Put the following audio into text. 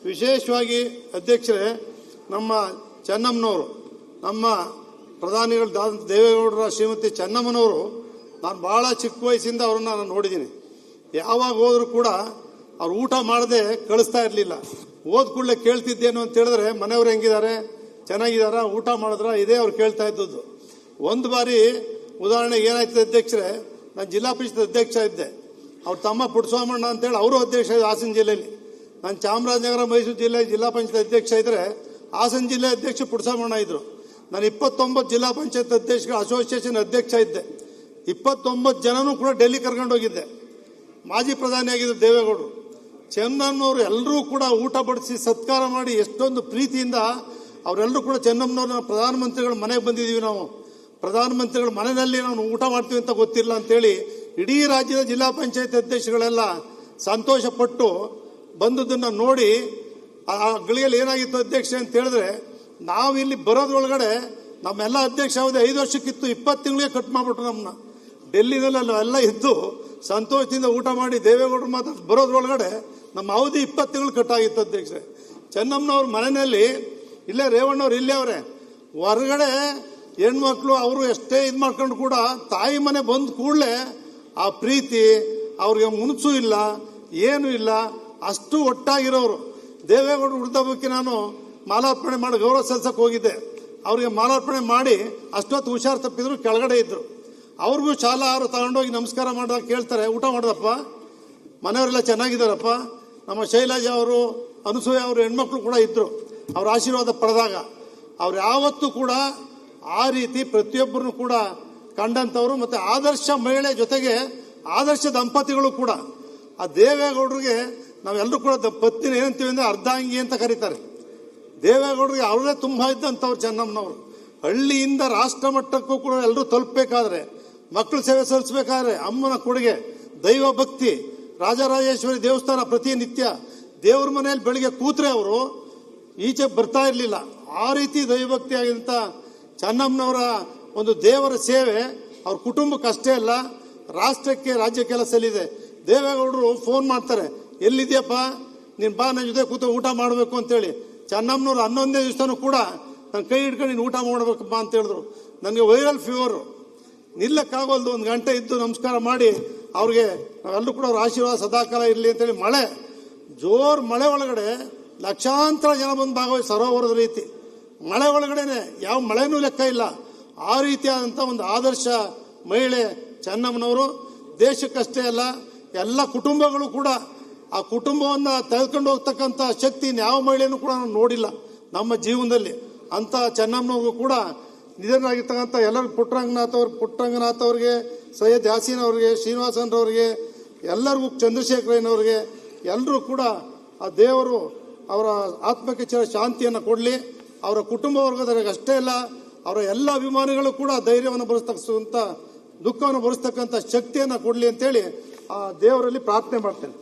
ವಿಶೇಷವಾಗಿ ಅಧ್ಯಕ್ಷರೇ, ನಮ್ಮ ಚೆನ್ನಮ್ಮನವರು, ನಮ್ಮ ಪ್ರಧಾನಿಗಳು ದೇವೇಗೌಡರ ಶ್ರೀಮತಿ ಚೆನ್ನಮ್ಮನವರು, ನಾನು ಭಾಳ ಚಿಕ್ಕ ವಯಸ್ಸಿಂದ ಅವ್ರನ್ನ ನಾನು ನೋಡಿದ್ದೀನಿ. ಯಾವಾಗ ಹೋದ್ರು ಕೂಡ ಅವ್ರು ಊಟ ಮಾಡದೆ ಕಳಿಸ್ತಾ ಇರಲಿಲ್ಲ. ಹೋದ ಕೂಡಲೇ ಕೇಳ್ತಿದ್ದೇನು ಅಂತ ಹೇಳಿದ್ರೆ, ಮನೆಯವ್ರು ಹೆಂಗಿದ್ದಾರೆ, ಚೆನ್ನಾಗಿದ್ದಾರಾ, ಊಟ ಮಾಡಿದ್ರ, ಇದೇ ಅವ್ರು ಕೇಳ್ತಾ ಇದ್ದದ್ದು. ಒಂದು ಬಾರಿ ಉದಾಹರಣೆಗೆ ಏನಾಯ್ತದೆ ಅಧ್ಯಕ್ಷರೇ, ನಾನು ಜಿಲ್ಲಾ ಪರಿಷತ್ ಅಧ್ಯಕ್ಷ ಇದ್ದೆ. ಅವ್ರ ತಮ್ಮ ಪುಟ್ಟಸ್ವಾಮಣ್ಣ ಅಂತೇಳಿ ಅವರು ಅಧ್ಯಕ್ಷ ಇದ್ದ ಹಾಸನ ಜಿಲ್ಲೆಯಲ್ಲಿ. ನಾನು ಚಾಮರಾಜನಗರ ಮೈಸೂರು ಜಿಲ್ಲೆ ಜಿಲ್ಲಾ ಪಂಚಾಯತ್ ಅಧ್ಯಕ್ಷ ಇದ್ದರೆ ಹಾಸನ ಜಿಲ್ಲೆ ಅಧ್ಯಕ್ಷ ಪುಟ್ಟಸ್ವಾಮಣ್ಣ ಇದ್ರು. ನಾನು 29 ಜಿಲ್ಲಾ ಪಂಚಾಯತ್ ಅಧ್ಯಕ್ಷ ಅಸೋಸಿಯೇಷನ್ ಅಧ್ಯಕ್ಷ ಇದ್ದೆ. 29 ಜನನೂ ಕೂಡ ಡೆಲ್ಲಿ ಕರ್ಕೊಂಡು ಹೋಗಿದ್ದೆ. ಮಾಜಿ ಪ್ರಧಾನಿಯಾಗಿದ್ದರು ದೇವೇಗೌಡರು. ಚೆನ್ನಮ್ಮನವರು ಎಲ್ಲರೂ ಕೂಡ ಊಟ ಬಡಿಸಿ ಸತ್ಕಾರ ಮಾಡಿ ಎಷ್ಟೊಂದು ಪ್ರೀತಿಯಿಂದ ಅವರೆಲ್ಲರೂ ಕೂಡ ಚೆನ್ನಮ್ಮನವ್ರನ್ನ ಪ್ರಧಾನಮಂತ್ರಿಗಳ ಮನೆಗೆ ಬಂದಿದ್ದೀವಿ, ನಾವು ಪ್ರಧಾನಮಂತ್ರಿಗಳ ಮನೆಯಲ್ಲಿ ನಾವು ಊಟ ಮಾಡ್ತೀವಿ ಅಂತ ಗೊತ್ತಿಲ್ಲ ಅಂತೇಳಿ ಇಡೀ ರಾಜ್ಯದ ಜಿಲ್ಲಾ ಪಂಚಾಯತ್ ಅಧ್ಯಕ್ಷಗಳೆಲ್ಲ ಸಂತೋಷಪಟ್ಟು ಬಂದದನ್ನು ನೋಡಿ, ಆ ಗಳಿಗೆಯಲ್ಲಿ ಏನಾಗಿತ್ತು ಅಧ್ಯಕ್ಷ ಅಂತ ಹೇಳಿದ್ರೆ, ನಾವು ಇಲ್ಲಿ ಬರೋದ್ರೊಳಗಡೆ ನಮ್ಮೆಲ್ಲ ಅಧ್ಯಕ್ಷ ಯಾವುದೇ 5 ವರ್ಷಕ್ಕಿತ್ತು, 20 ತಿಂಗಳಿಗೆ ಕಟ್ ಮಾಡಿಬಿಟ್ರು ನಮ್ಮನ್ನ. ಡೆಲ್ಲಿನಲ್ಲಿ ಎಲ್ಲ ಇದ್ದು ಸಂತೋಷದಿಂದ ಊಟ ಮಾಡಿ ದೇವೇಗೌಡರು ಮಾತಾಡಿ ಬರೋದ್ರೊಳಗಡೆ ನಮ್ಮ ಅವಧಿ 20 ತಿಂಗಳು ಕಟ್ಟಾಗಿತ್ತು ಅಧ್ಯಕ್ಷರೇ. ಚೆನ್ನಮ್ಮನವ್ರ ಮನೆಯಲ್ಲಿ ಇಲ್ಲೇ ರೇವಣ್ಣವ್ರು ಇಲ್ಲೇ ಅವರೇ, ಹೊರಗಡೆ ಹೆಣ್ಮಕ್ಳು ಅವರು ಎಷ್ಟೇ ಇದು ಮಾಡ್ಕೊಂಡು ಕೂಡ ತಾಯಿ ಮನೆ ಬಂದ ಕೂಡಲೇ ಆ ಪ್ರೀತಿ ಅವ್ರಿಗೆ ಮುನ್ಸು ಇಲ್ಲ, ಏನೂ ಇಲ್ಲ, ಅಷ್ಟು ಒಟ್ಟಾಗಿರೋರು. ದೇವೇಗೌಡರು ಹುಡ್ದಬ್ಬಕ್ಕೆ ನಾನು ಮಾಲಾರ್ಪಣೆ ಮಾಡಿ ಗೌರವ ಸಲ್ಲಿಸಕ್ಕೆ ಹೋಗಿದ್ದೆ. ಅವ್ರಿಗೆ ಮಾಲಾರ್ಪಣೆ ಮಾಡಿ ಅಷ್ಟೊತ್ತು ಹುಷಾರು ತಪ್ಪಿದ್ರು, ಕೆಳಗಡೆ ಇದ್ರು. ಅವ್ರಿಗೂ ಶಾಲಾ ಅವರು ತಗೊಂಡೋಗಿ ನಮಸ್ಕಾರ ಮಾಡಿದಾಗ ಕೇಳ್ತಾರೆ, ಊಟ ಮಾಡ್ದಪ್ಪ, ಮನೆಯವರೆಲ್ಲ ಚೆನ್ನಾಗಿದ್ದಾರಪ್ಪ. ನಮ್ಮ ಶೈಲಜಾ ಅವರು, ಅನಸೂಯ ಅವರು ಹೆಣ್ಮಕ್ಳು ಕೂಡ ಇದ್ದರು. ಅವ್ರ ಆಶೀರ್ವಾದ ಪಡೆದಾಗ ಅವ್ರು ಯಾವತ್ತೂ ಕೂಡ ಆ ರೀತಿ ಪ್ರತಿಯೊಬ್ಬರನ್ನು ಕೂಡ ಕಂಡಂಥವ್ರು. ಮತ್ತು ಆದರ್ಶ ಮಹಿಳೆ ಜೊತೆಗೆ ಆದರ್ಶ ದಂಪತಿಗಳು ಕೂಡ. ಆ ದೇವೇಗೌಡರಿಗೆ ನಾವೆಲ್ಲರೂ ಕೂಡ ಪತ್ನಿನ ಏನಂತೀವಿ ಅಂದರೆ ಅರ್ಧಾಂಗಿ ಅಂತ ಕರೀತಾರೆ. ದೇವೇಗೌಡರಿಗೆ ಅವರೇ ತುಂಬ ಇದ್ದಂಥವ್ರು ಚೆನ್ನಮ್ಮನವರು. ಹಳ್ಳಿಯಿಂದ ರಾಷ್ಟ್ರ ಮಟ್ಟಕ್ಕೂ ಕೂಡ ಎಲ್ಲರೂ ತಲುಪಬೇಕಾದ್ರೆ, ಮಕ್ಕಳು ಸೇವೆ ಸಲ್ಲಿಸಬೇಕಾದ್ರೆ ಅಮ್ಮನ ಕೊಡುಗೆ, ದೈವ ಭಕ್ತಿ, ರಾಜರಾಜೇಶ್ವರಿ ದೇವಸ್ಥಾನ ಪ್ರತಿನಿತ್ಯ ದೇವ್ರ ಮನೆಯಲ್ಲಿ ಬೆಳಿಗ್ಗೆ ಕೂತ್ರೆ ಅವರು ಈಚೆ ಬರ್ತಾ ಇರಲಿಲ್ಲ. ಆ ರೀತಿ ದೈವಭಕ್ತಿ ಆಗಿದ್ದಂಥ ಚೆನ್ನಮ್ಮನವರ ಒಂದು ದೇವರ ಸೇವೆ ಅವ್ರ ಕುಟುಂಬಕ್ಕೆ ಅಷ್ಟೇ ಅಲ್ಲ, ರಾಷ್ಟ್ರಕ್ಕೆ ರಾಜ್ಯಕ್ಕೆಲ್ಲ ಸಲ್ಲಿದೆ. ದೇವೇಗೌಡರು ಫೋನ್ ಮಾಡ್ತಾರೆ, ಎಲ್ಲಿದೆಯಪ್ಪ ನೀನು ಬಾ, ನನ್ನ ಜೊತೆ ಕೂತು ಊಟ ಮಾಡಬೇಕು ಅಂತೇಳಿ. ಚೆನ್ನಮ್ಮನವ್ರು 11ನೇ ದಿವಸನೂ ಕೂಡ ನನ್ನ ಕೈ ಹಿಡ್ಕೊಂಡು ನೀನು ಊಟ ಮಾಡಬೇಕಪ್ಪ ಅಂತ ಹೇಳಿದ್ರು. ನನಗೆ ವೈರಲ್ ಫೀವರು, ನಿಲ್ಲಕ್ಕಾಗೋಲ್ದು. 1 ಗಂಟೆ ಇದ್ದು ನಮಸ್ಕಾರ ಮಾಡಿ ಅವ್ರಿಗೆ ನಾವೆಲ್ಲರೂ ಕೂಡ ಅವ್ರ ಆಶೀರ್ವಾದ ಸದಾಕಾಲ ಇರಲಿ ಅಂತೇಳಿ. ಜೋರು ಮಳೆ ಒಳಗಡೆ ಲಕ್ಷಾಂತರ ಜನ ಬಂದು ಭಾಗವಹಿಸಿ ಸರೋವರದ ರೀತಿ ಮಳೆ ಒಳಗಡೆನೆ, ಯಾವ ಮಳೆನೂ ಲೆಕ್ಕ ಇಲ್ಲ. ಆ ರೀತಿಯಾದಂಥ ಒಂದು ಆದರ್ಶ ಮಹಿಳೆ ಚೆನ್ನಮ್ಮನವರು. ದೇಶಕ್ಕಷ್ಟೇ ಅಲ್ಲ, ಎಲ್ಲ ಕುಟುಂಬಗಳು ಕೂಡ ಆ ಕುಟುಂಬವನ್ನು ತೆಗೆದುಕೊಂಡು ಹೋಗ್ತಕ್ಕಂಥ ಶಕ್ತಿ ಯಾವ ಮಹಿಳೆಯೂ ಕೂಡ ನಾವು ನೋಡಿಲ್ಲ ನಮ್ಮ ಜೀವನದಲ್ಲಿ. ಅಂಥ ಚೆನ್ನಮ್ಮನವ್ರಿಗೂ ಕೂಡ ನಿಧನರಾಗಿರ್ತಕ್ಕಂಥ ಎಲ್ಲರಿಗೂ ಪುಟ್ಟರಂಗನಾಥ್ ಅವ್ರಿಗೆ, ಸೈಯದ್ ಯಾಸೀನ್ ಅವ್ರಿಗೆ, ಶ್ರೀನಿವಾಸನ್ರವ್ರಿಗೆ, ಎಲ್ಲರಿಗೂ ಚಂದ್ರಶೇಖರಯ್ಯನವ್ರಿಗೆ, ಎಲ್ಲರೂ ಕೂಡ ಆ ದೇವರು ಅವರ ಆತ್ಮಕ್ಕೆ ಶಾಂತಿಯನ್ನು ಕೊಡಲಿ. ಅವರ ಕುಟುಂಬ ವರ್ಗದವರಿಗೆ ಅಷ್ಟೇ ಅಲ್ಲ, ಅವರ ಎಲ್ಲ ಅಭಿಮಾನಿಗಳು ಕೂಡ ಧೈರ್ಯವನ್ನು ಭರಿಸ್ತಕ್ಕಂಥ, ದುಃಖವನ್ನು ಭರಿಸ್ತಕ್ಕಂಥ ಶಕ್ತಿಯನ್ನು ಕೊಡಲಿ ಅಂತೇಳಿ ಆ ದೇವರಲ್ಲಿ ಪ್ರಾರ್ಥನೆ ಮಾಡ್ತೇನೆ.